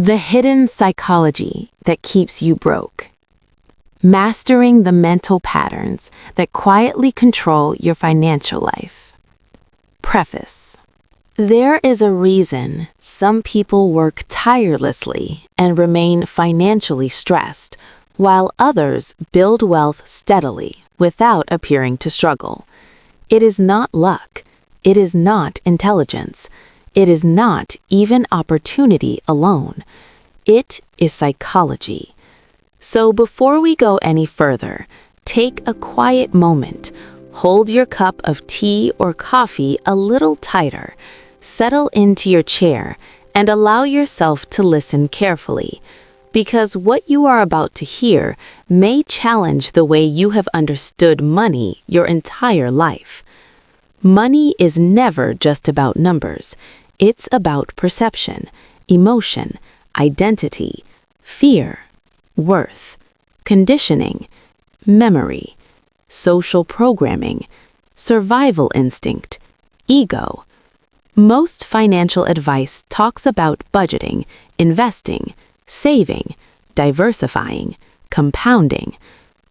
The hidden psychology that keeps you broke. Mastering the mental patterns that quietly control your financial life. Preface. There is a reason some people work tirelessly and remain financially stressed, while others build wealth steadily without appearing to struggle. It is not luck. It is not intelligence. It is not even opportunity alone. It is psychology. So before we go any further, take a quiet moment, hold your cup of tea or coffee a little tighter, settle into your chair, and allow yourself to listen carefully, because what you are about to hear may challenge the way you have understood money your entire life. Money is never just about numbers. It's about perception, emotion, identity, fear, worth, conditioning, memory, social programming, survival instinct, ego. Most financial advice talks about budgeting, investing, saving, diversifying, compounding.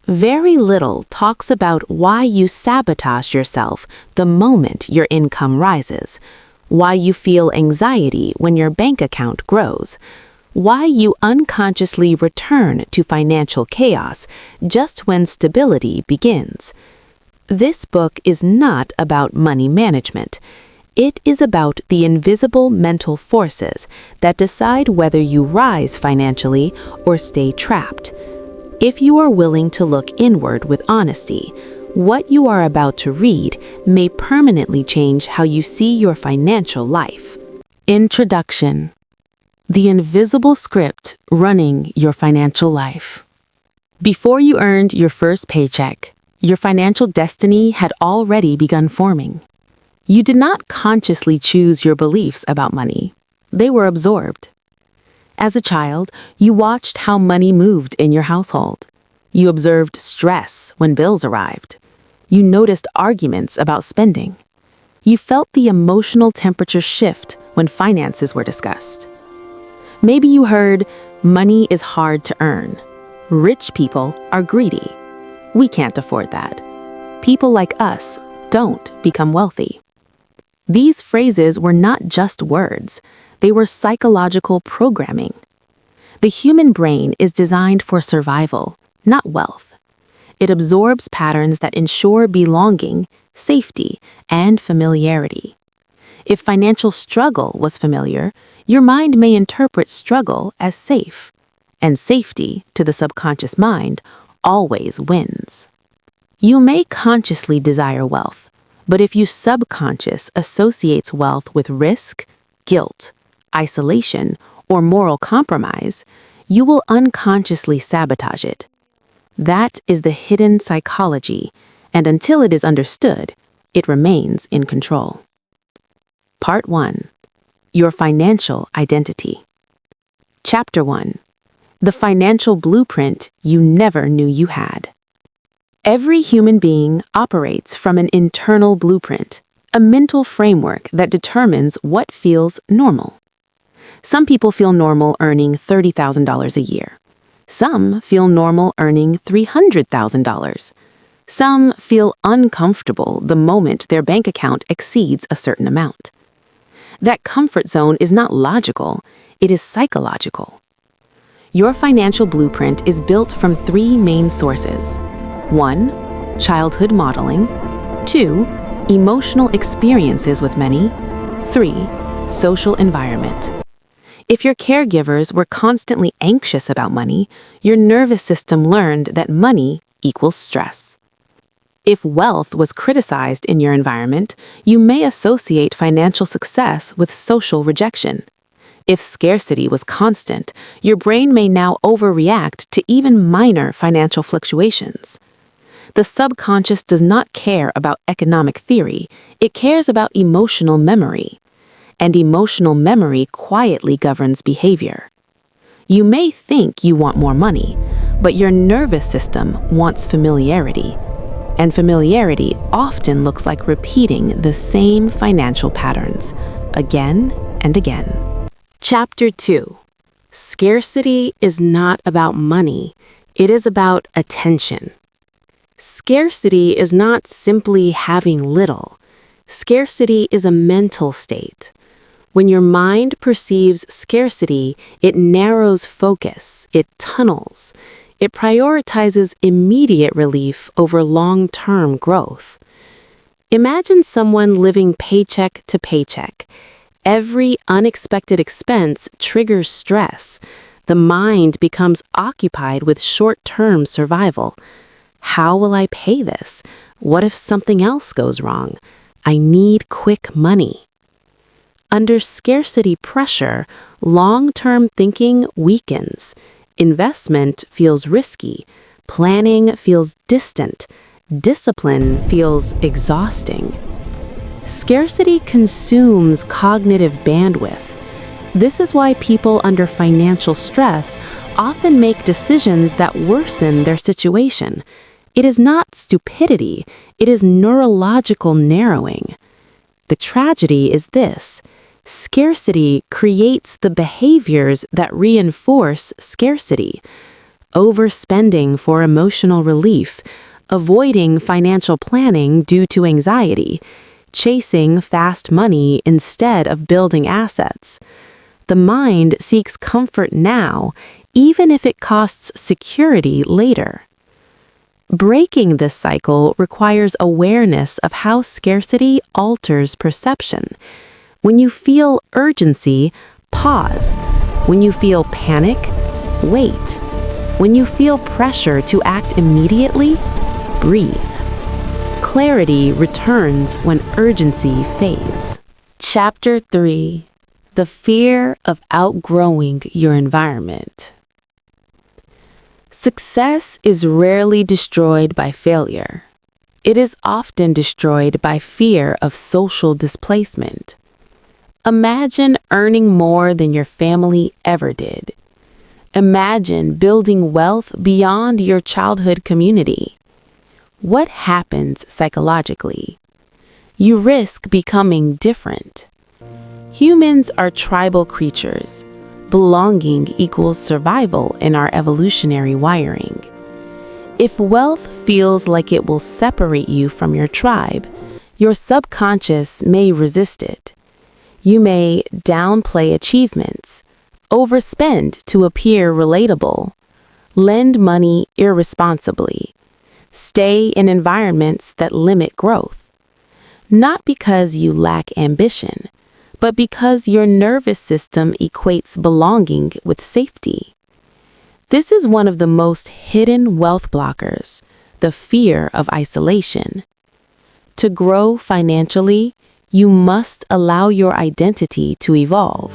Very little talks about why you sabotage yourself the moment your income rises, why you feel anxiety when your bank account grows, why you unconsciously return to financial chaos just when stability begins. This book is not about money management. It is about the invisible mental forces that decide whether you rise financially or stay trapped. If you are willing to look inward with honesty, what you are about to read may permanently change how you see your financial life. Introduction. The invisible script running your financial life. Before you earned your first paycheck, your financial destiny had already begun forming. You did not consciously choose your beliefs about money. They were absorbed. As a child, you watched how money moved in your household. You observed stress when bills arrived. You noticed arguments about spending. You felt the emotional temperature shift when finances were discussed. Maybe you heard, money is hard to earn. Rich people are greedy. We can't afford that. People like us don't become wealthy. These phrases were not just words. They were psychological programming. The human brain is designed for survival, not wealth. It absorbs patterns that ensure belonging, safety, and familiarity. If financial struggle was familiar, your mind may interpret struggle as safe, and safety, to the subconscious mind, always wins. You may consciously desire wealth, but if your subconscious associates wealth with risk, guilt, isolation, or moral compromise, you will unconsciously sabotage it. That is the hidden psychology, and until it is understood, it remains in control. Part 1. Your financial identity. Chapter 1. The financial blueprint you never knew you had. Every human being operates from an internal blueprint, a mental framework that determines what feels normal. Some people feel normal earning $30,000 a year. Some feel normal earning $300,000. Some feel uncomfortable the moment their bank account exceeds a certain amount. That comfort zone is not logical, it is psychological. Your financial blueprint is built from 3 main sources. 1. Childhood modeling. 2. Emotional experiences with money. 3. Social environment. If your caregivers were constantly anxious about money, your nervous system learned that money equals stress. If wealth was criticized in your environment, you may associate financial success with social rejection. If scarcity was constant, your brain may now overreact to even minor financial fluctuations. The subconscious does not care about economic theory, it cares about emotional memory. And emotional memory quietly governs behavior. You may think you want more money, but your nervous system wants familiarity. And familiarity often looks like repeating the same financial patterns, again and again. Chapter 2. Scarcity is not about money, it is about attention. Scarcity is not simply having little. Scarcity is a mental state. When your mind perceives scarcity, it narrows focus, it tunnels, it prioritizes immediate relief over long-term growth. Imagine someone living paycheck to paycheck. Every unexpected expense triggers stress. The mind becomes occupied with short-term survival. How will I pay this? What if something else goes wrong? I need quick money. Under scarcity pressure, long-term thinking weakens. Investment feels risky. Planning feels distant. Discipline feels exhausting. Scarcity consumes cognitive bandwidth. This is why people under financial stress often make decisions that worsen their situation. It is not stupidity, it is neurological narrowing. The tragedy is this: scarcity creates the behaviors that reinforce scarcity. Overspending for emotional relief, avoiding financial planning due to anxiety, chasing fast money instead of building assets. The mind seeks comfort now, even if it costs security later. Breaking this cycle requires awareness of how scarcity alters perception. When you feel urgency, pause. When you feel panic, wait. When you feel pressure to act immediately, breathe. Clarity returns when urgency fades. Chapter 3: The Fear of Outgrowing Your Environment. Success is rarely destroyed by failure. It is often destroyed by fear of social displacement. Imagine earning more than your family ever did. Imagine building wealth beyond your childhood community. What happens psychologically? You risk becoming different. Humans are tribal creatures. Belonging equals survival in our evolutionary wiring. If wealth feels like it will separate you from your tribe, your subconscious may resist it. You may downplay achievements, overspend to appear relatable, lend money irresponsibly, stay in environments that limit growth. Not because you lack ambition, but because your nervous system equates belonging with safety. This is one of the most hidden wealth blockers, the fear of isolation. To grow financially, you must allow your identity to evolve.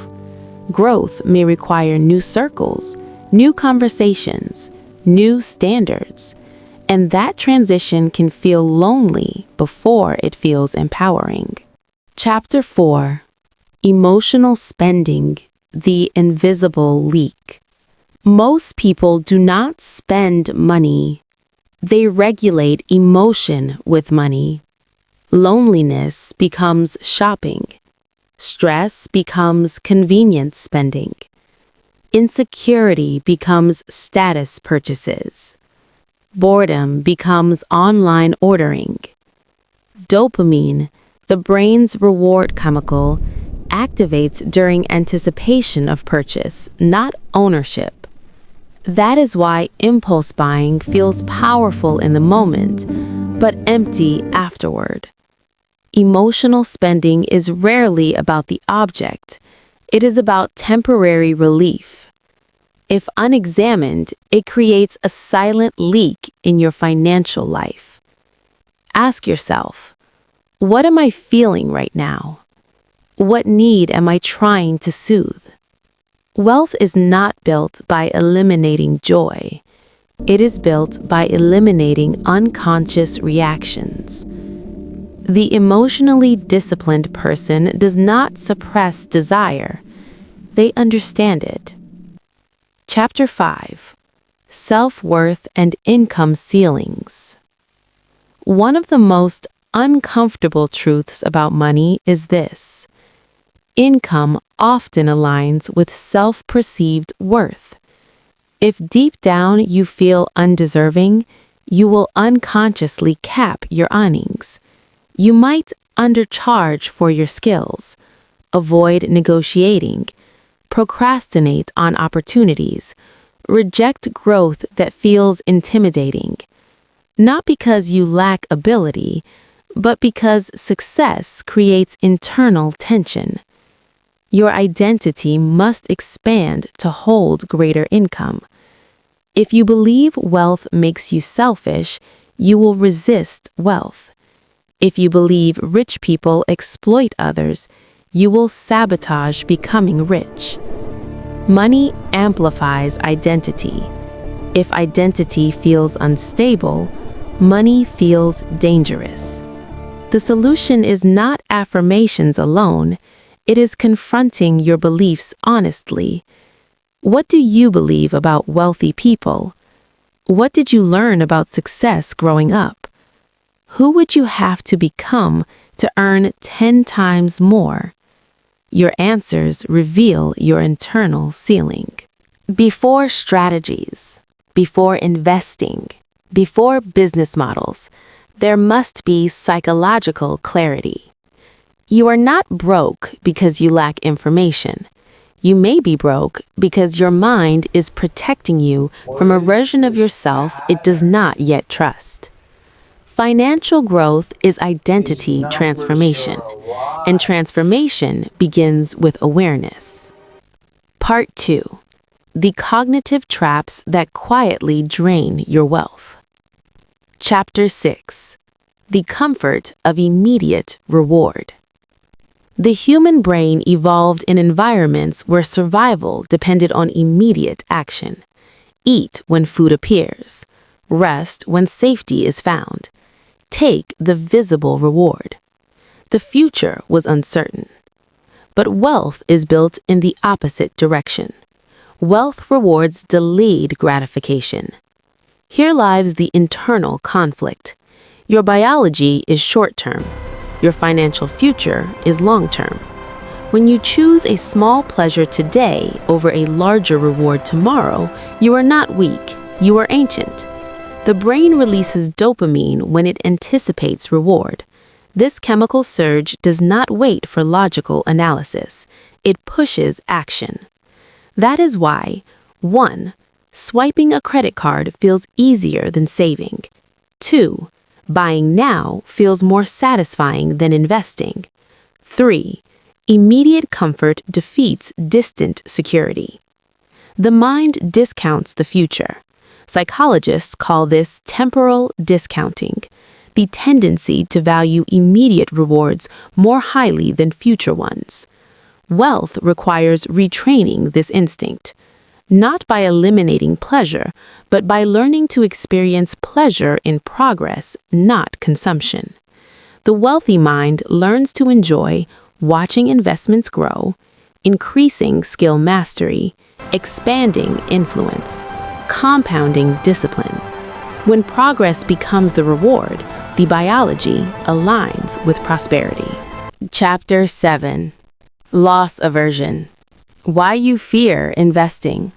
Growth may require new circles, new conversations, new standards, and that transition can feel lonely before it feels empowering. Chapter 4: Emotional Spending, the Invisible Leak. Most people do not spend money. They regulate emotion with money. Loneliness becomes shopping. Stress becomes convenience spending. Insecurity becomes status purchases. Boredom becomes online ordering. Dopamine, the brain's reward chemical, activates during anticipation of purchase, not ownership. That is why impulse buying feels powerful in the moment, but empty afterward. Emotional spending is rarely about the object. It is about temporary relief. If unexamined, it creates a silent leak in your financial life. Ask yourself, what am I feeling right now? What need am I trying to soothe? Wealth is not built by eliminating joy. It is built by eliminating unconscious reactions. The emotionally disciplined person does not suppress desire. They understand it. Chapter 5: Self-Worth and Income Ceilings. One of the most uncomfortable truths about money is this: income often aligns with self-perceived worth. If deep down you feel undeserving, you will unconsciously cap your earnings. You might undercharge for your skills, avoid negotiating, procrastinate on opportunities, reject growth that feels intimidating. Not because you lack ability, but because success creates internal tension. Your identity must expand to hold greater income. If you believe wealth makes you selfish, you will resist wealth. If you believe rich people exploit others, you will sabotage becoming rich. Money amplifies identity. If identity feels unstable, money feels dangerous. The solution is not affirmations alone, it is confronting your beliefs honestly. What do you believe about wealthy people? What did you learn about success growing up? Who would you have to become to earn 10 times more? Your answers reveal your internal ceiling. Before strategies, before investing, before business models, there must be psychological clarity. You are not broke because you lack information. You may be broke because your mind is protecting you from a version of yourself it does not yet trust. Financial growth is identity transformation, and transformation begins with awareness. Part 2. The cognitive traps that quietly drain your wealth. Chapter 6. The comfort of immediate reward. The human brain evolved in environments where survival depended on immediate action. Eat when food appears. Rest when safety is found. Take the visible reward. The future was uncertain. But wealth is built in the opposite direction. Wealth rewards delayed gratification. Here lies the internal conflict. Your biology is short-term. Your financial future is long-term. When you choose a small pleasure today over a larger reward tomorrow, you are not weak, you are ancient. The brain releases dopamine when it anticipates reward. This chemical surge does not wait for logical analysis. It pushes action. That is why, 1. Swiping a credit card feels easier than saving. 2. Buying now feels more satisfying than investing. 3. Immediate comfort defeats distant security. The mind discounts the future. Psychologists call this temporal discounting, the tendency to value immediate rewards more highly than future ones. Wealth requires retraining this instinct, not by eliminating pleasure, but by learning to experience pleasure in progress, not consumption. The wealthy mind learns to enjoy watching investments grow, increasing skill mastery, expanding influence, compounding discipline. When progress becomes the reward, the biology aligns with prosperity. Chapter 7. Loss aversion. Why you fear investing.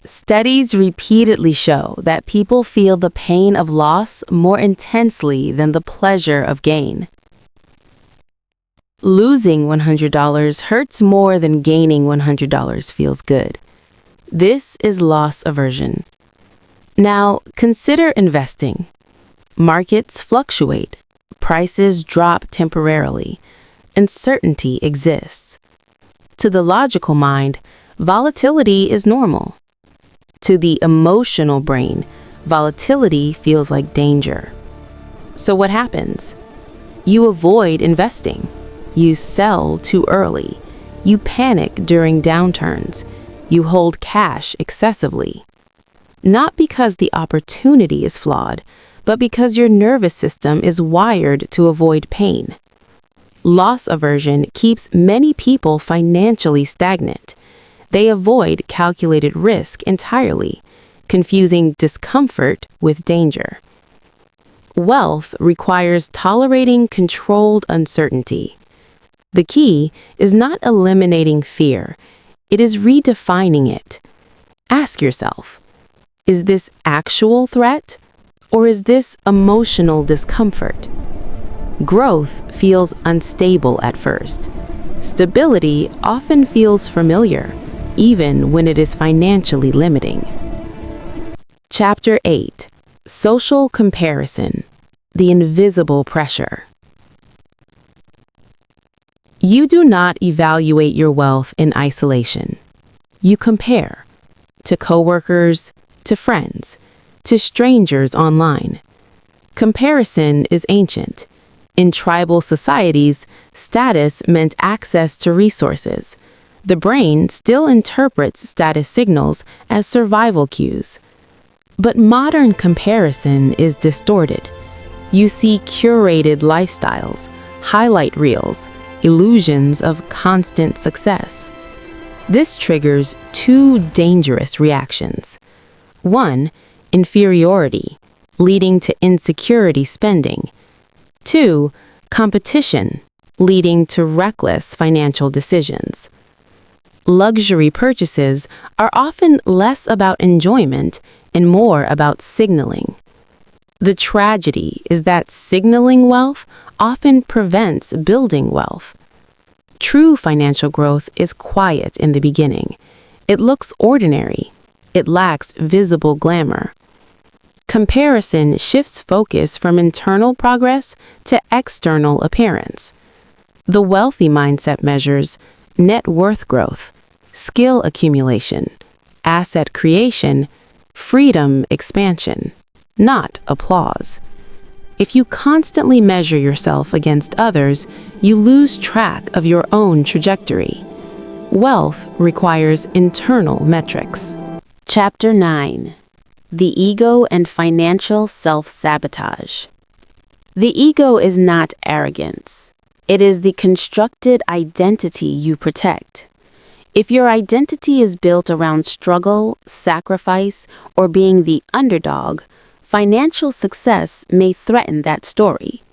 Studies repeatedly show that people feel the pain of loss more intensely than the pleasure of gain. Losing $100 hurts more than gaining $100 feels good. This is loss aversion. Now, consider investing. Markets fluctuate, prices drop temporarily, uncertainty exists. To the logical mind, volatility is normal. To the emotional brain, volatility feels like danger. So what happens? You avoid investing. You sell too early. You panic during downturns. You hold cash excessively. Not because the opportunity is flawed, but because your nervous system is wired to avoid pain. Loss aversion keeps many people financially stagnant. They avoid calculated risk entirely, confusing discomfort with danger. Wealth requires tolerating controlled uncertainty. The key is not eliminating fear, it is redefining it. Ask yourself, is this actual threat, or is this emotional discomfort? Growth feels unstable at first. Stability often feels familiar, even when it is financially limiting. Chapter 8. Social Comparison, the Invisible Pressure. You do not evaluate your wealth in isolation. You compare to coworkers, to friends, to strangers online. Comparison is ancient. In tribal societies, status meant access to resources. The brain still interprets status signals as survival cues. But modern comparison is distorted. You see curated lifestyles, highlight reels, illusions of constant success. This triggers two dangerous reactions. One, inferiority, leading to insecurity spending. Two, competition, leading to reckless financial decisions. Luxury purchases are often less about enjoyment and more about signaling. The tragedy is that signaling wealth often prevents building wealth. True financial growth is quiet in the beginning. It looks ordinary. It lacks visible glamour. Comparison shifts focus from internal progress to external appearance. The wealthy mindset measures net worth growth, skill accumulation, asset creation, freedom expansion, not applause. If you constantly measure yourself against others, you lose track of your own trajectory. Wealth requires internal metrics. Chapter 9. The Ego and Financial Self-Sabotage. The ego is not arrogance. It is the constructed identity you protect. If your identity is built around struggle, sacrifice, or being the underdog, financial success may threaten that story.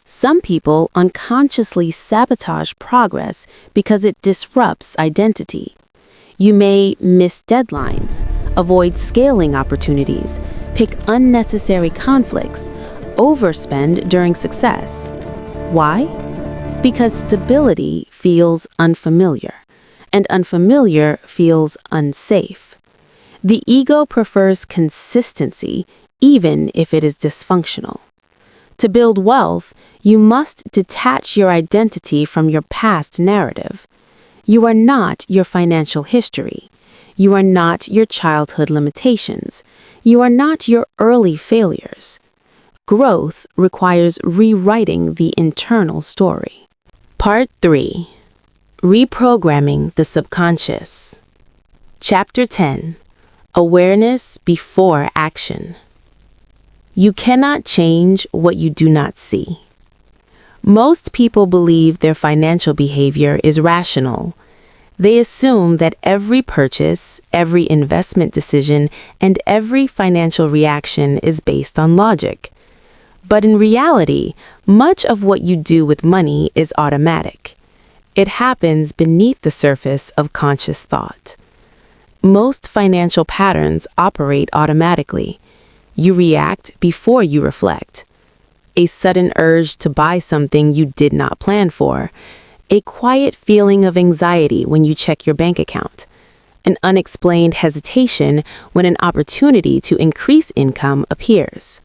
Some people unconsciously sabotage progress because it disrupts identity. You may miss deadlines, avoid scaling opportunities, pick unnecessary conflicts, overspend during success. Why? Because stability feels unfamiliar, and unfamiliar feels unsafe. The ego prefers consistency, even if it is dysfunctional. To build wealth, you must detach your identity from your past narrative. You are not your financial history. You are not your childhood limitations. You are not your early failures. Growth requires rewriting the internal story. Part 3. Reprogramming the Subconscious. Chapter 10. Awareness before action. You cannot change what you do not see. Most people believe their financial behavior is rational. They assume that every purchase, every investment decision, and every financial reaction is based on logic. But in reality, much of what you do with money is automatic. It happens beneath the surface of conscious thought. Most financial patterns operate automatically. You react before you reflect. A sudden urge to buy something you did not plan for, a quiet feeling of anxiety when you check your bank account, an unexplained hesitation when an opportunity to increase income appears.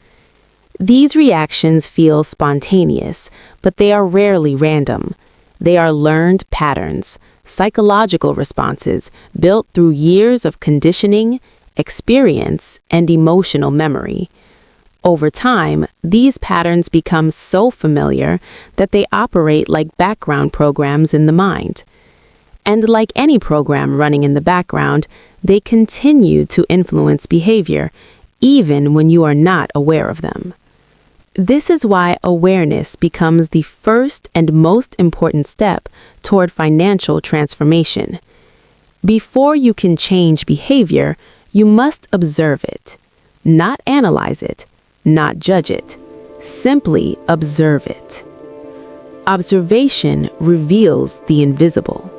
These reactions feel spontaneous, but they are rarely random. They are learned patterns, psychological responses built through years of conditioning, experience, and emotional memory. Over time, these patterns become so familiar that they operate like background programs in the mind. And like any program running in the background, they continue to influence behavior, even when you are not aware of them. This is why awareness becomes the first and most important step toward financial transformation. Before you can change behavior, you must observe it, not analyze it, not judge it. Simply observe it. Observation reveals the invisible.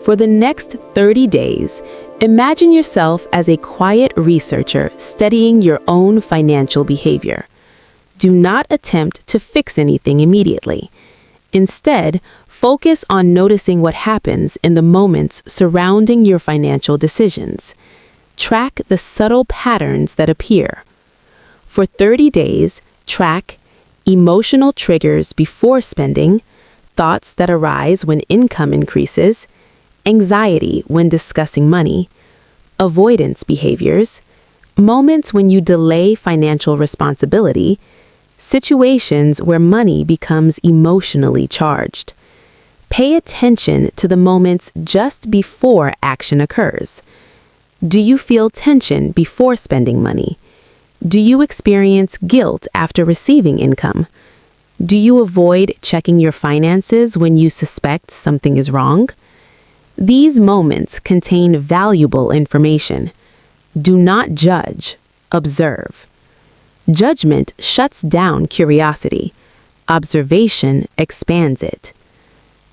For the next 30 days, imagine yourself as a quiet researcher studying your own financial behavior. Do not attempt to fix anything immediately. Instead, focus on noticing what happens in the moments surrounding your financial decisions. Track the subtle patterns that appear. For 30 days, track emotional triggers before spending, thoughts that arise when income increases, anxiety when discussing money, avoidance behaviors, moments when you delay financial responsibility, situations where money becomes emotionally charged. Pay attention to the moments just before action occurs. Do you feel tension before spending money? Do you experience guilt after receiving income? Do you avoid checking your finances when you suspect something is wrong? These moments contain valuable information. Do not judge, observe. Judgment shuts down curiosity. Observation expands it.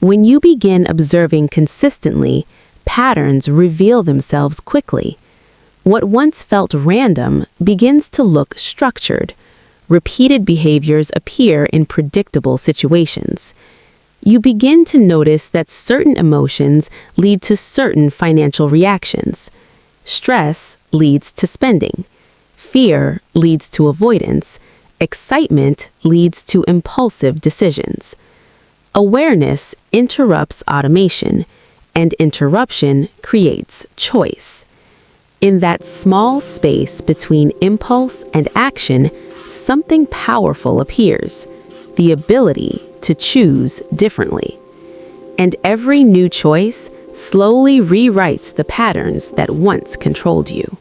When you begin observing consistently, patterns reveal themselves quickly. What once felt random begins to look structured. Repeated behaviors appear in predictable situations. You begin to notice that certain emotions lead to certain financial reactions. Stress leads to spending. Fear leads to avoidance. Excitement leads to impulsive decisions. Awareness interrupts automation, and interruption creates choice. In that small space between impulse and action, something powerful appears, the ability to choose differently. And every new choice slowly rewrites the patterns that once controlled you.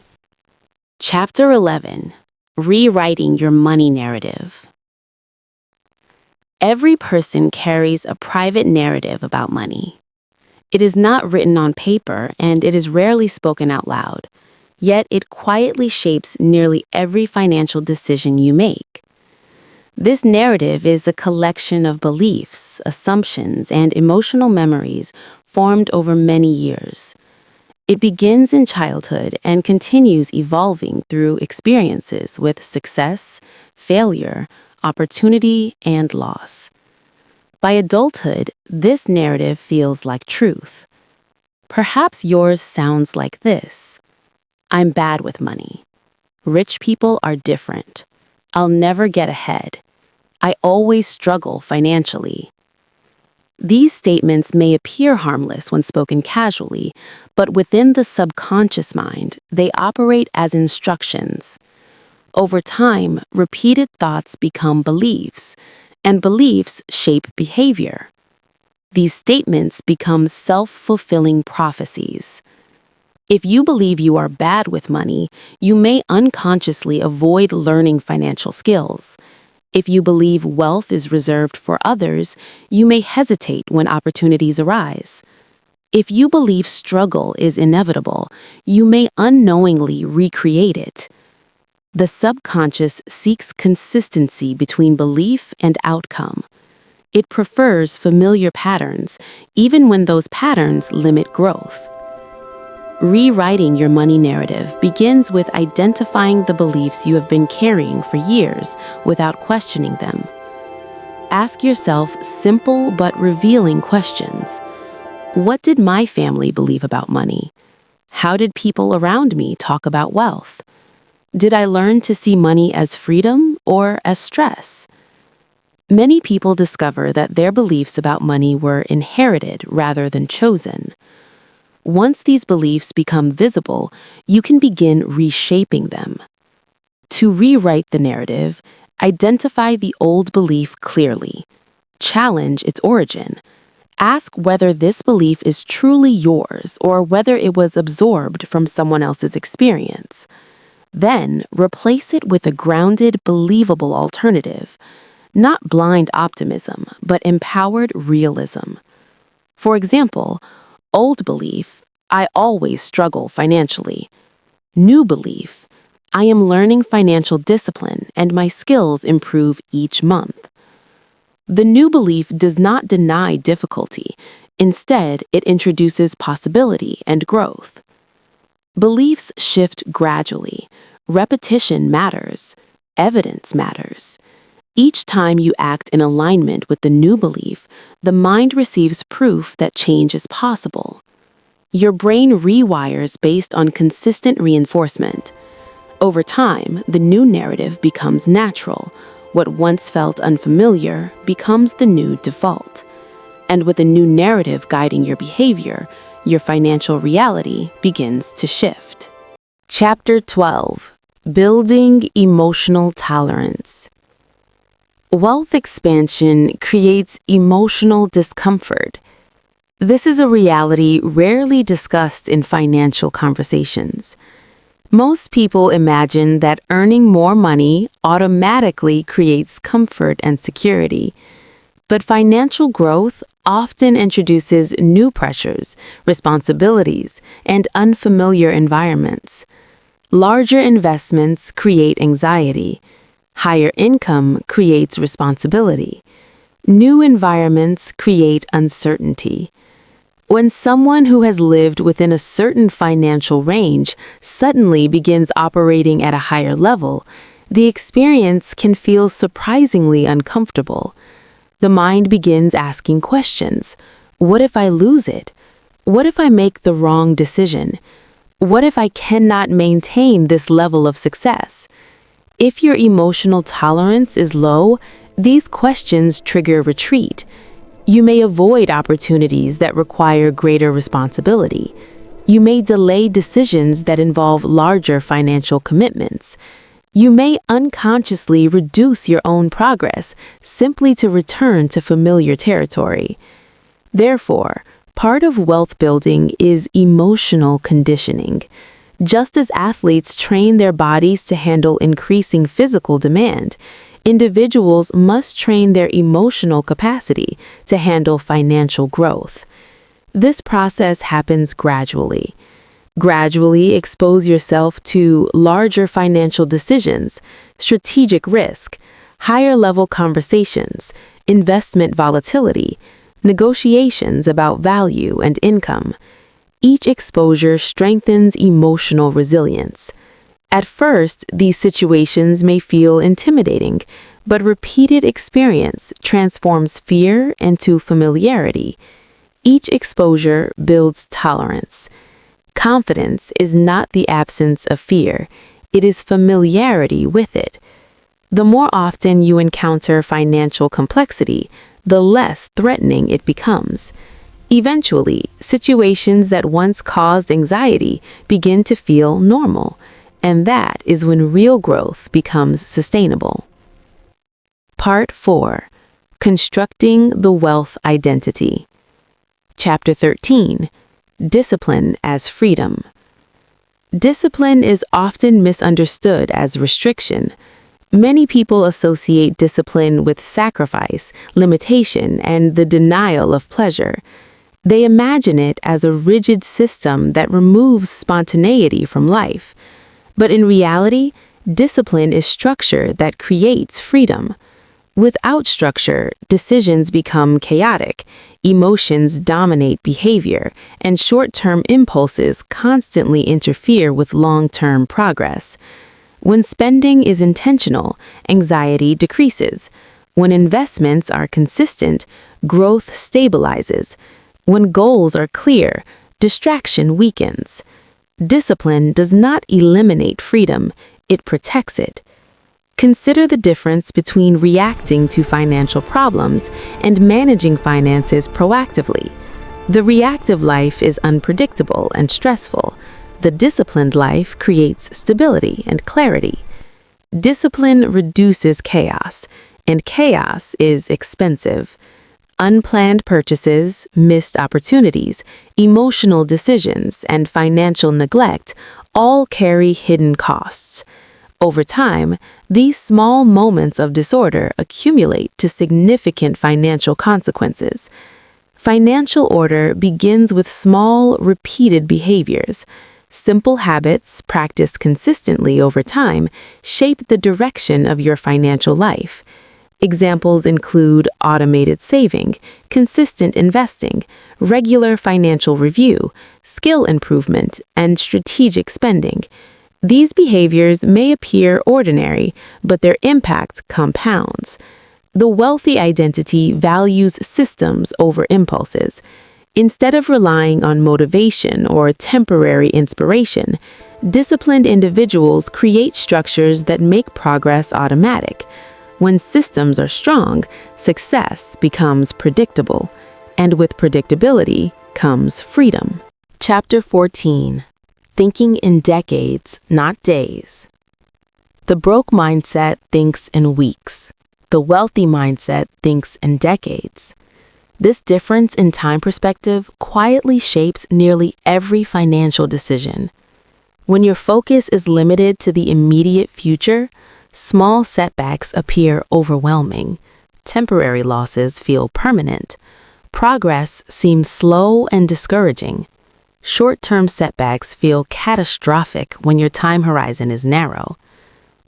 Chapter 11. Rewriting Your Money Narrative. Every person carries a private narrative about money. It is not written on paper, and it is rarely spoken out loud. Yet it quietly shapes nearly every financial decision you make. This narrative is a collection of beliefs, assumptions, and emotional memories formed over many years. It begins in childhood and continues evolving through experiences with success, failure, opportunity, and loss. By adulthood, this narrative feels like truth. Perhaps yours sounds like this: I'm bad with money. Rich people are different. I'll never get ahead. I always struggle financially. These statements may appear harmless when spoken casually, but within the subconscious mind, they operate as instructions. Over time, repeated thoughts become beliefs, and beliefs shape behavior. These statements become self-fulfilling prophecies. If you believe you are bad with money, you may unconsciously avoid learning financial skills. If you believe wealth is reserved for others, you may hesitate when opportunities arise. If you believe struggle is inevitable, you may unknowingly recreate it. The subconscious seeks consistency between belief and outcome. It prefers familiar patterns, even when those patterns limit growth. Rewriting your money narrative begins with identifying the beliefs you have been carrying for years without questioning them. Ask yourself simple but revealing questions. What did my family believe about money? How did people around me talk about wealth? Did I learn to see money as freedom or as stress? Many people discover that their beliefs about money were inherited rather than chosen. Once these beliefs become visible, you can begin reshaping them. To rewrite the narrative, identify the old belief clearly. Challenge its origin. Ask whether this belief is truly yours or whether it was absorbed from someone else's experience. Then, replace it with a grounded, believable alternative. Not blind optimism, but empowered realism. For example, old belief: I always struggle financially. New belief: I am learning financial discipline and my skills improve each month. The new belief does not deny difficulty. Instead, it introduces possibility and growth. Beliefs shift gradually. Repetition matters. Evidence matters. Each time you act in alignment with the new belief, the mind receives proof that change is possible. Your brain rewires based on consistent reinforcement. Over time, the new narrative becomes natural. What once felt unfamiliar becomes the new default. And with a new narrative guiding your behavior, your financial reality begins to shift. Chapter 12. Building Emotional Tolerance. Wealth expansion creates emotional discomfort. This is a reality rarely discussed in financial conversations. Most people imagine that earning more money automatically creates comfort and security. But financial growth often introduces new pressures, responsibilities, and unfamiliar environments. Larger investments create anxiety. Higher income creates responsibility. New environments create uncertainty. When someone who has lived within a certain financial range suddenly begins operating at a higher level, the experience can feel surprisingly uncomfortable. The mind begins asking questions. What if I lose it? What if I make the wrong decision? What if I cannot maintain this level of success? If your emotional tolerance is low, these questions trigger retreat. You may avoid opportunities that require greater responsibility. You may delay decisions that involve larger financial commitments. You may unconsciously reduce your own progress simply to return to familiar territory. Therefore, part of wealth building is emotional conditioning. Just as athletes train their bodies to handle increasing physical demand, individuals must train their emotional capacity to handle financial growth. This process happens gradually. Gradually expose yourself to larger financial decisions, strategic risk, higher-level conversations, investment volatility, negotiations about value and income. Each exposure strengthens emotional resilience. At first, these situations may feel intimidating, but repeated experience transforms fear into familiarity. Each exposure builds tolerance. Confidence is not the absence of fear, it is familiarity with it. The more often you encounter financial complexity, the less threatening it becomes. Eventually, situations that once caused anxiety begin to feel normal, and that is when real growth becomes sustainable. Part 4. Constructing the Wealth Identity. Chapter 13. Discipline as Freedom. Discipline is often misunderstood as restriction. Many people associate discipline with sacrifice, limitation, and the denial of pleasure. They imagine it as a rigid system that removes spontaneity from life. But in reality, discipline is structure that creates freedom. Without structure, decisions become chaotic, emotions dominate behavior, and short-term impulses constantly interfere with long-term progress. When spending is intentional, anxiety decreases. When investments are consistent, growth stabilizes. When goals are clear, distraction weakens. Discipline does not eliminate freedom, it protects it. Consider the difference between reacting to financial problems and managing finances proactively. The reactive life is unpredictable and stressful. The disciplined life creates stability and clarity. Discipline reduces chaos, and chaos is expensive. Unplanned purchases, missed opportunities, emotional decisions, and financial neglect all carry hidden costs. Over time, these small moments of disorder accumulate to significant financial consequences. Financial order begins with small, repeated behaviors. Simple habits, practiced consistently over time, shape the direction of your financial life. Examples include automated saving, consistent investing, regular financial review, skill improvement, and strategic spending. These behaviors may appear ordinary, but their impact compounds. The wealthy identity values systems over impulses. Instead of relying on motivation or temporary inspiration, disciplined individuals create structures that make progress automatic. When systems are strong, success becomes predictable, and with predictability comes freedom. Chapter 14. Thinking in decades, not days. The broke mindset thinks in weeks. The wealthy mindset thinks in decades. This difference in time perspective quietly shapes nearly every financial decision. When your focus is limited to the immediate future, small setbacks appear overwhelming. Temporary losses feel permanent. Progress seems slow and discouraging. Short-term setbacks feel catastrophic when your time horizon is narrow.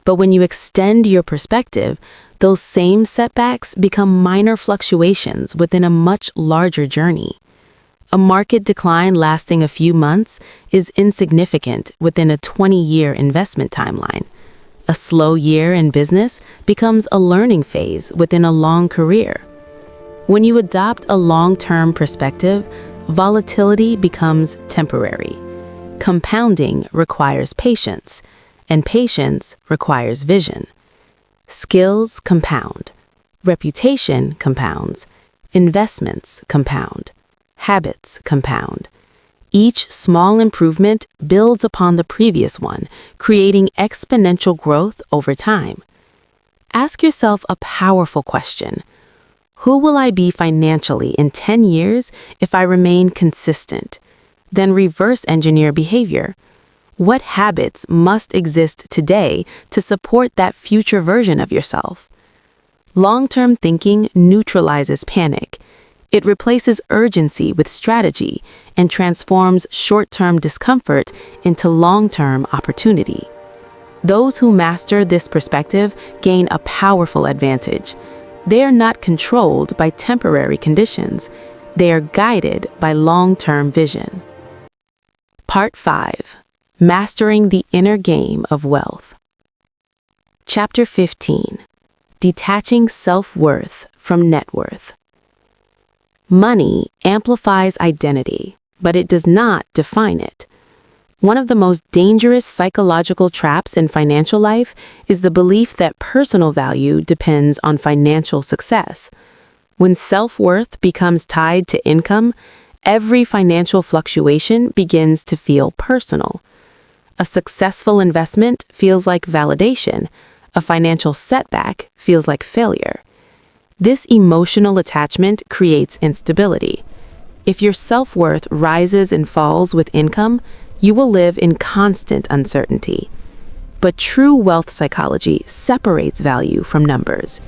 But when you extend your perspective, those same setbacks become minor fluctuations within a much larger journey. A market decline lasting a few months is insignificant within a 20-year investment timeline. A slow year in business becomes a learning phase within a long career. When you adopt a long-term perspective, volatility becomes temporary. Compounding requires patience, and patience requires vision. Skills compound. Reputation compounds. Investments compound. Habits compound. Each small improvement builds upon the previous one, creating exponential growth over time. Ask yourself a powerful question. Who will I be financially in 10 years if I remain consistent? Then reverse engineer behavior. What habits must exist today to support that future version of yourself? Long-term thinking neutralizes panic. It replaces urgency with strategy and transforms short-term discomfort into long-term opportunity. Those who master this perspective gain a powerful advantage. They are not controlled by temporary conditions. They are guided by long-term vision. Part 5. Mastering the Inner Game of Wealth. Chapter 15. Detaching Self-Worth from Net Worth. Money amplifies identity, but it does not define it. One of the most dangerous psychological traps in financial life is the belief that personal value depends on financial success. When self-worth becomes tied to income, every financial fluctuation begins to feel personal. A successful investment feels like validation. A financial setback feels like failure. This emotional attachment creates instability. If your self-worth rises and falls with income, you will live in constant uncertainty. But true wealth psychology separates value from numbers.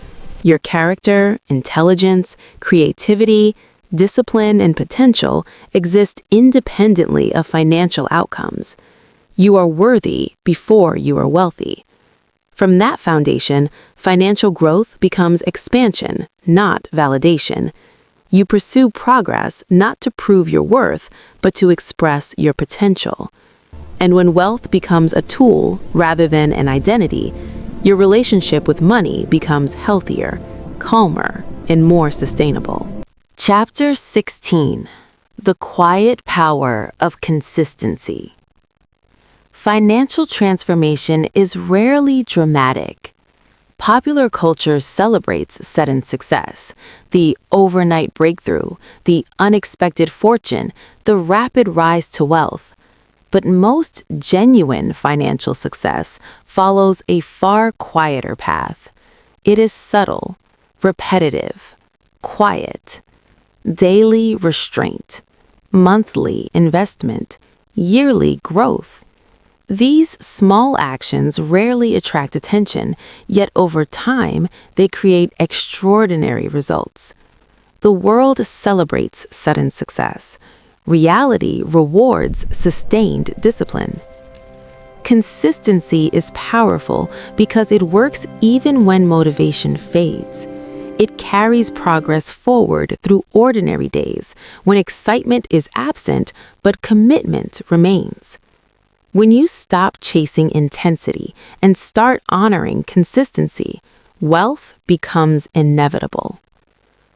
Your character, intelligence, creativity, discipline, and potential exist independently of financial outcomes. You are worthy before you are wealthy. From that foundation, financial growth becomes expansion, not validation. You pursue progress not to prove your worth, but to express your potential. And when wealth becomes a tool rather than an identity, your relationship with money becomes healthier, calmer, and more sustainable. Chapter 16. The Quiet Power of Consistency. Financial transformation is rarely dramatic. Popular culture celebrates sudden success, the overnight breakthrough, the unexpected fortune, the rapid rise to wealth. But most genuine financial success follows a far quieter path. It is subtle, repetitive, quiet, daily restraint, monthly investment, yearly growth. These small actions rarely attract attention, yet over time, they create extraordinary results. The world celebrates sudden success. Reality rewards sustained discipline. Consistency is powerful because it works even when motivation fades. It carries progress forward through ordinary days when excitement is absent but commitment remains. When you stop chasing intensity and start honoring consistency, wealth becomes inevitable.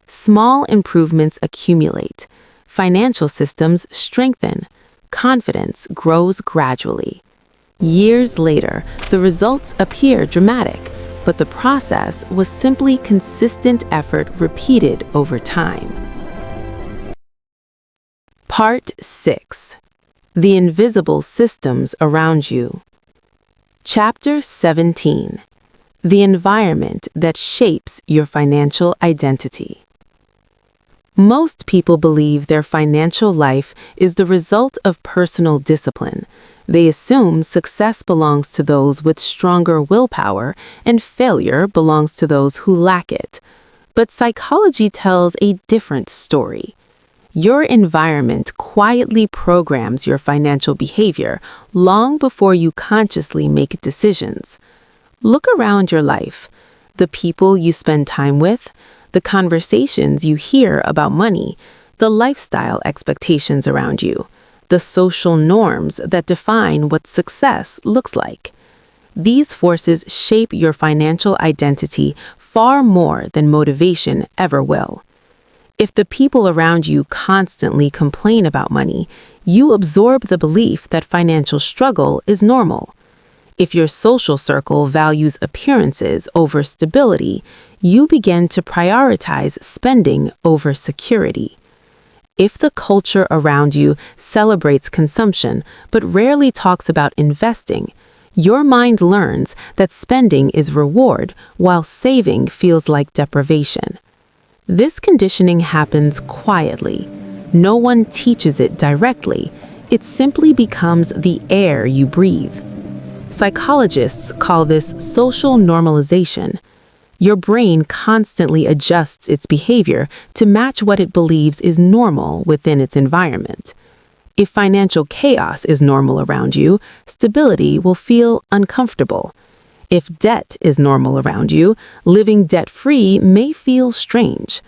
Small improvements accumulate, financial systems strengthen, confidence grows gradually. Years later, the results appear dramatic, but the process was simply consistent effort repeated over time. Part 6. The Invisible Systems Around You. Chapter 17. The Environment That Shapes Your Financial Identity. Most people believe their financial life is the result of personal discipline. They assume success belongs to those with stronger willpower and failure belongs to those who lack it. But psychology tells a different story. Your environment quietly programs your financial behavior long before you consciously make decisions. Look around your life. The people you spend time with, the conversations you hear about money, the lifestyle expectations around you, the social norms that define what success looks like. These forces shape your financial identity far more than motivation ever will. If the people around you constantly complain about money, you absorb the belief that financial struggle is normal. If your social circle values appearances over stability, you begin to prioritize spending over security. If the culture around you celebrates consumption but rarely talks about investing, your mind learns that spending is reward while saving feels like deprivation. This conditioning happens quietly. No one teaches it directly. It simply becomes the air you breathe. Psychologists call this social normalization. Your brain constantly adjusts its behavior to match what it believes is normal within its environment. If financial chaos is normal around you, stability will feel uncomfortable. If debt is normal around you, living debt-free may feel strange.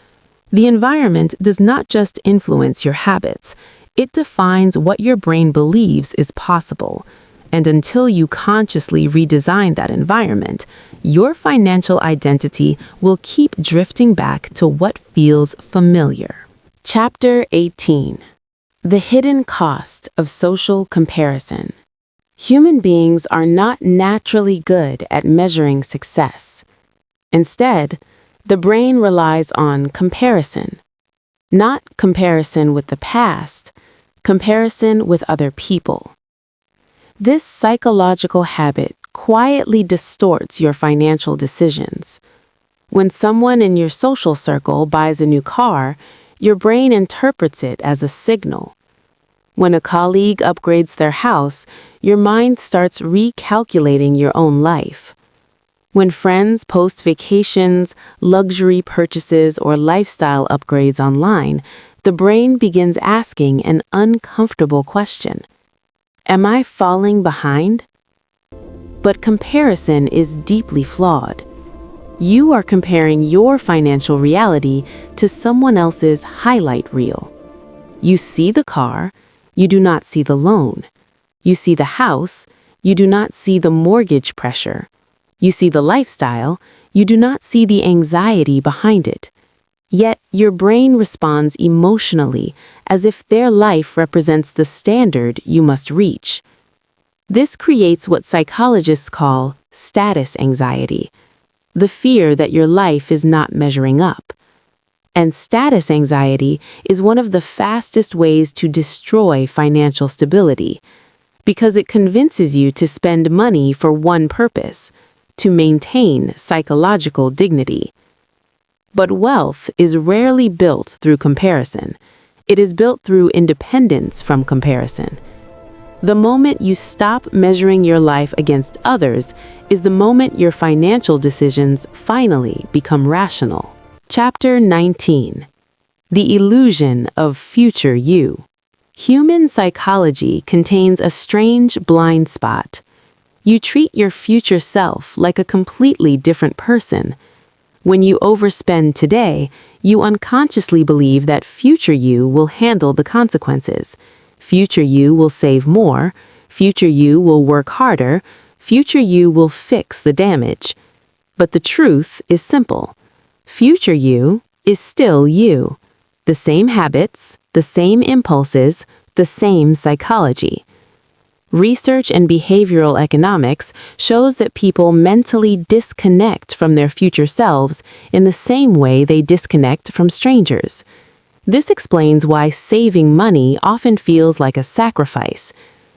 The environment does not just influence your habits, it defines what your brain believes is possible. And until you consciously redesign that environment, your financial identity will keep drifting back to what feels familiar. Chapter 18. The Hidden Cost of Social Comparison. Human beings are not naturally good at measuring success. Instead, the brain relies on comparison. Not comparison with the past, comparison with other people. This psychological habit quietly distorts your financial decisions. When someone in your social circle buys a new car, your brain interprets it as a signal. When a colleague upgrades their house, your mind starts recalculating your own life. When friends post vacations, luxury purchases, or lifestyle upgrades online, the brain begins asking an uncomfortable question. Am I falling behind? But comparison is deeply flawed. You are comparing your financial reality to someone else's highlight reel. You see the car, you do not see the loan. You see the house, you do not see the mortgage pressure. You see the lifestyle, you do not see the anxiety behind it. Yet your brain responds emotionally as if their life represents the standard you must reach. This creates what psychologists call status anxiety, the fear that your life is not measuring up. And status anxiety is one of the fastest ways to destroy financial stability, because it convinces you to spend money for one purpose, to maintain psychological dignity. But wealth is rarely built through comparison. It is built through independence from comparison. The moment you stop measuring your life against others is the moment your financial decisions finally become rational. Chapter 19. The Illusion of Future You. Human psychology contains a strange blind spot. You treat your future self like a completely different person. When you overspend today, you unconsciously believe that future you will handle the consequences. Future you will save more. Future you will work harder. Future you will fix the damage. But the truth is simple. Future you is still you. The same habits, the same impulses, the same psychology. Research in behavioral economics shows that people mentally disconnect from their future selves in the same way they disconnect from strangers. This explains why saving money often feels like a sacrifice.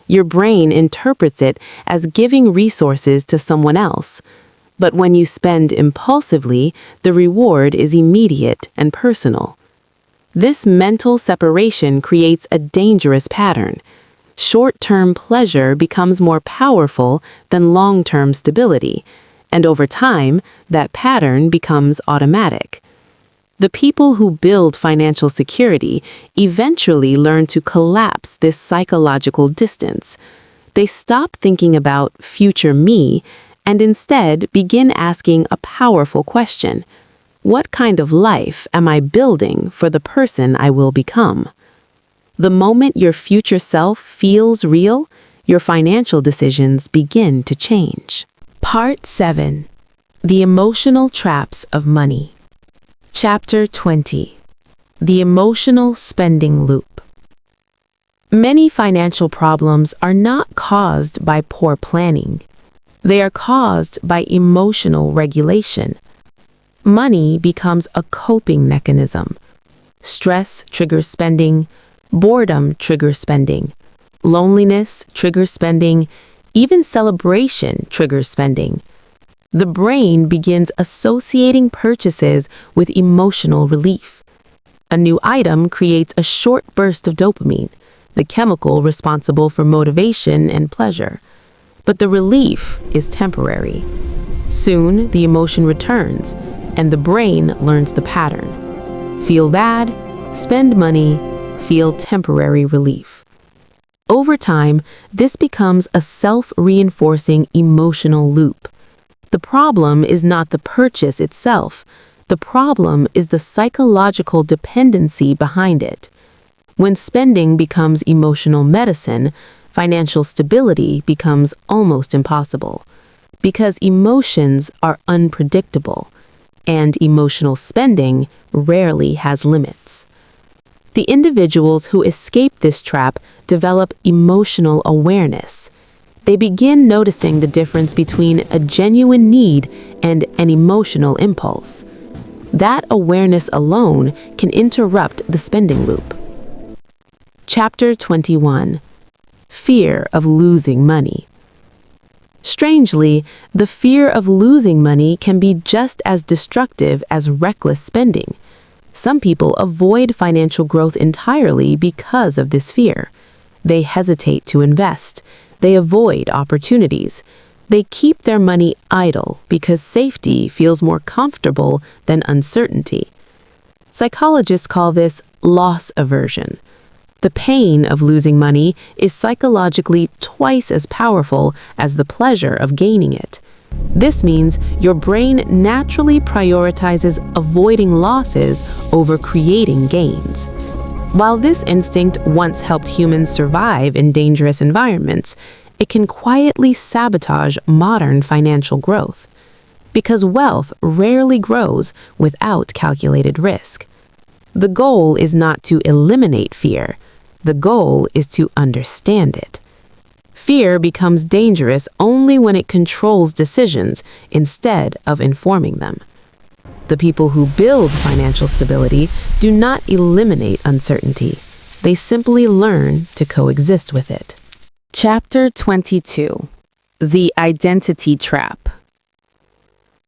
Your brain interprets it as giving resources to someone else. But when you spend impulsively, the reward is immediate and personal. This mental separation creates a dangerous pattern. Short-term pleasure becomes more powerful than long-term stability, and over time, that pattern becomes automatic. The people who build financial security eventually learn to collapse this psychological distance. They stop thinking about future me and instead begin asking a powerful question. What kind of life am I building for the person I will become? The moment your future self feels real, your financial decisions begin to change. Part 7. The Emotional Traps of Money. Chapter 20. The Emotional Spending Loop. Many financial problems are not caused by poor planning. They are caused by emotional regulation. Money becomes a coping mechanism. Stress triggers spending. Boredom triggers spending. Loneliness triggers spending. Even celebration triggers spending. The brain begins associating purchases with emotional relief. A new item creates a short burst of dopamine, the chemical responsible for motivation and pleasure. But the relief is temporary. Soon, the emotion returns, and the brain learns the pattern. Feel bad, spend money, feel temporary relief. Over time, this becomes a self-reinforcing emotional loop. The problem is not the purchase itself. The problem is the psychological dependency behind it. When spending becomes emotional medicine, financial stability becomes almost impossible, because emotions are unpredictable, and emotional spending rarely has limits. The individuals who escape this trap develop emotional awareness. They begin noticing the difference between a genuine need and an emotional impulse. That awareness alone can interrupt the spending loop. Chapter 21. Fear of losing money. Strangely, the fear of losing money can be just as destructive as reckless spending. Some people avoid financial growth entirely because of this fear. They hesitate to invest. They avoid opportunities. They keep their money idle because safety feels more comfortable than uncertainty. Psychologists call this loss aversion. The pain of losing money is psychologically twice as powerful as the pleasure of gaining it. This means your brain naturally prioritizes avoiding losses over creating gains. While this instinct once helped humans survive in dangerous environments, it can quietly sabotage modern financial growth. Because wealth rarely grows without calculated risk. The goal is not to eliminate fear. The goal is to understand it. Fear becomes dangerous only when it controls decisions instead of informing them. The people who build financial stability do not eliminate uncertainty. They simply learn to coexist with it. Chapter 22. The Identity Trap.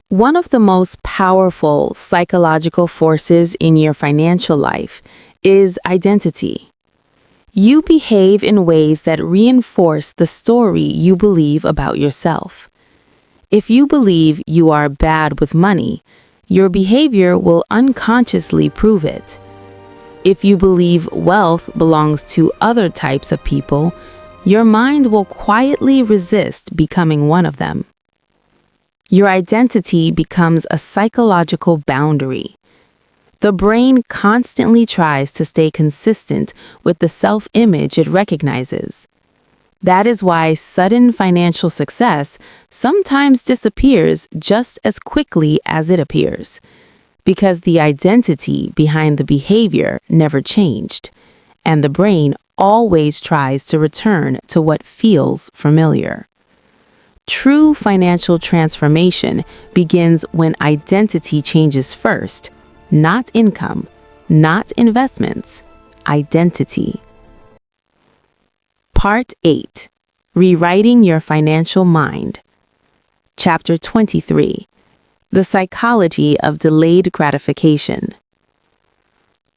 One of the most powerful psychological forces in your financial life is identity. You behave in ways that reinforce the story you believe about yourself. If you believe you are bad with money, your behavior will unconsciously prove it. If you believe wealth belongs to other types of people, your mind will quietly resist becoming one of them. Your identity becomes a psychological boundary. The brain constantly tries to stay consistent with the self-image it recognizes. That is why sudden financial success sometimes disappears just as quickly as it appears, because the identity behind the behavior never changed, and the brain always tries to return to what feels familiar. True financial transformation begins when identity changes first, not income, not investments, identity. Part 8. Rewriting Your Financial Mind. Chapter 23. The Psychology of Delayed Gratification.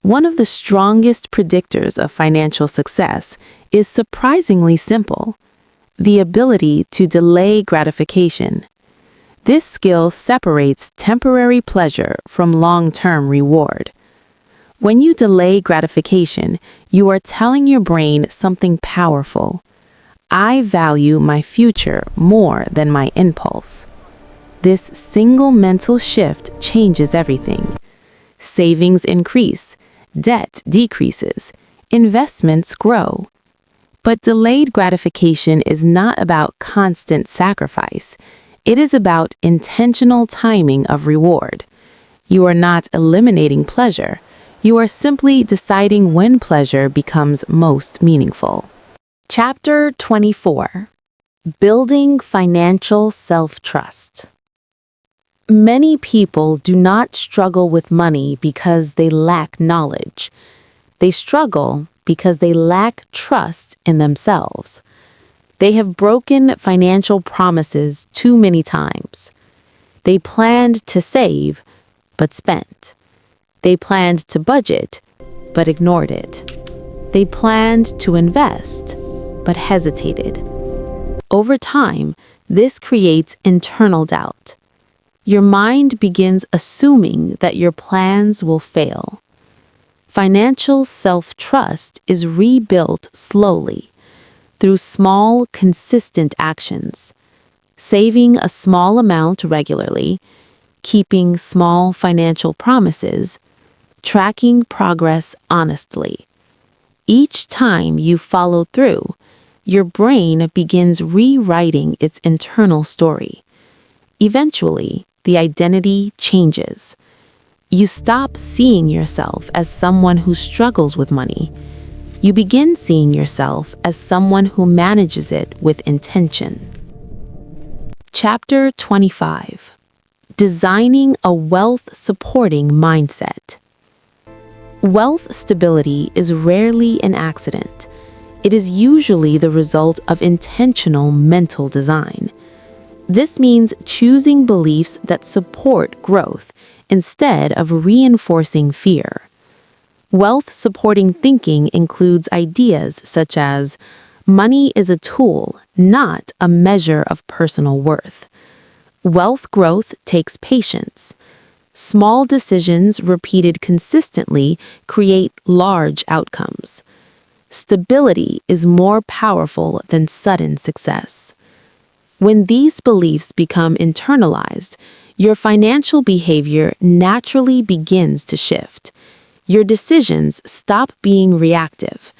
One of the strongest predictors of financial success is surprisingly simple: the ability to delay gratification. This skill separates temporary pleasure from long-term reward. When you delay gratification, you are telling your brain something powerful. I value my future more than my impulse. This single mental shift changes everything. Savings increase, debt decreases, investments grow. But delayed gratification is not about constant sacrifice. It is about intentional timing of reward. You are not eliminating pleasure. You are simply deciding when pleasure becomes most meaningful. Chapter 24. Building Financial Self-Trust. Many people do not struggle with money because they lack knowledge. They struggle because they lack trust in themselves. They have broken financial promises too many times. They planned to save, but spent. They planned to budget, but ignored it. They planned to invest, but hesitated. Over time, this creates internal doubt. Your mind begins assuming that your plans will fail. Financial self-trust is rebuilt slowly, through small, consistent actions. Saving a small amount regularly, keeping small financial promises, tracking progress honestly. Each time you follow through, your brain begins rewriting its internal story. Eventually, the identity changes. You stop seeing yourself as someone who struggles with money. You begin seeing yourself as someone who manages it with intention. Chapter 25. Designing a wealth-supporting mindset. Wealth stability is rarely an accident. It is usually the result of intentional mental design. This means choosing beliefs that support growth instead of reinforcing fear. Wealth-supporting thinking includes ideas such as, money is a tool, not a measure of personal worth. Wealth growth takes patience. Small decisions repeated consistently create large outcomes. Stability is more powerful than sudden success. When these beliefs become internalized, your financial behavior naturally begins to shift. Your decisions stop being reactive.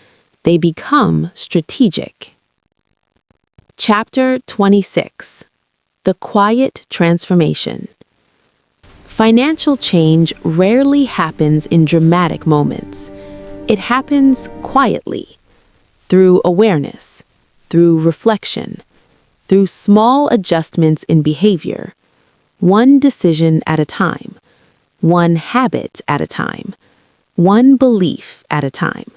They become strategic. Chapter 26. The Quiet Transformation. Financial change rarely happens in dramatic moments. It happens quietly, through awareness, through reflection, through small adjustments in behavior, one decision at a time, one habit at a time, one belief at a time.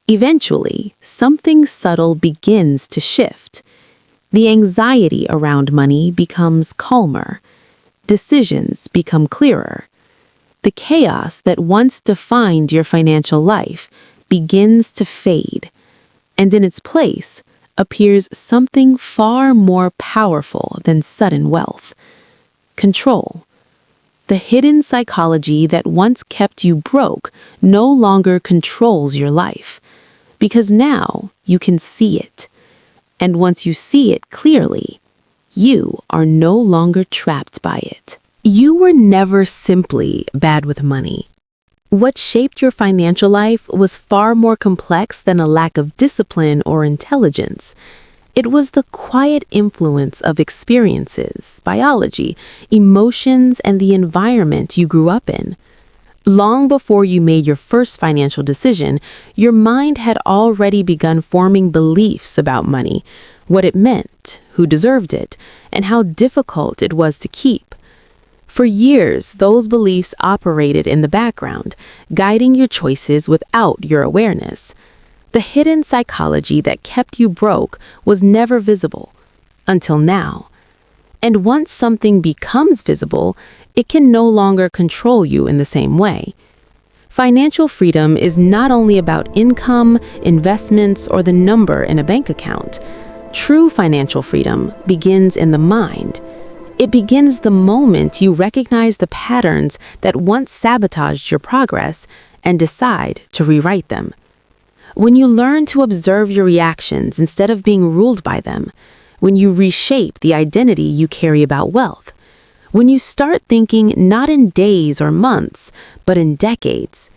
Eventually, something subtle begins to shift. The anxiety around money becomes calmer. Decisions become clearer. The chaos that once defined your financial life begins to fade, and in its place appears something far more powerful than sudden wealth: control. The hidden psychology that once kept you broke no longer controls your life, because now you can see it. And once you see it clearly, you are no longer trapped by it. You were never simply bad with money. What shaped your financial life was far more complex than a lack of discipline or intelligence. It was the quiet influence of experiences, biology, emotions, and the environment you grew up in. Long before you made your first financial decision, your mind had already begun forming beliefs about money, what it meant, who deserved it, and how difficult it was to keep. For years, those beliefs operated in the background, guiding your choices without your awareness. The hidden psychology that kept you broke was never visible, until now. And once something becomes visible, it can no longer control you in the same way. Financial freedom is not only about income, investments, or the number in a bank account. True financial freedom begins in the mind. It begins the moment you recognize the patterns that once sabotaged your progress and decide to rewrite them. When you learn to observe your reactions instead of being ruled by them, when you reshape the identity you carry about wealth, when you start thinking not in days or months, but in decades,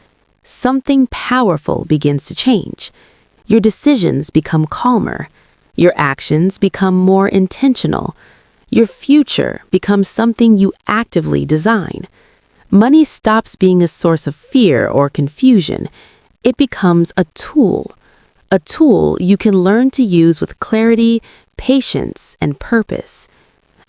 something powerful begins to change. Your decisions become calmer. Your actions become more intentional. Your future becomes something you actively design. Money stops being a source of fear or confusion. It becomes a tool you can learn to use with clarity, patience, and purpose.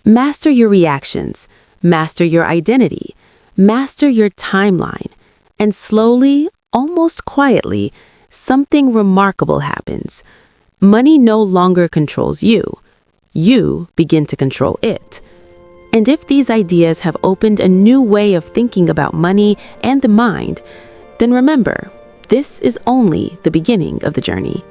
Master your reactions, master your identity, master your timeline, and slowly, almost quietly, something remarkable happens. Money no longer controls you. You begin to control it. And if these ideas have opened a new way of thinking about money and the mind, then remember, this is only the beginning of the journey.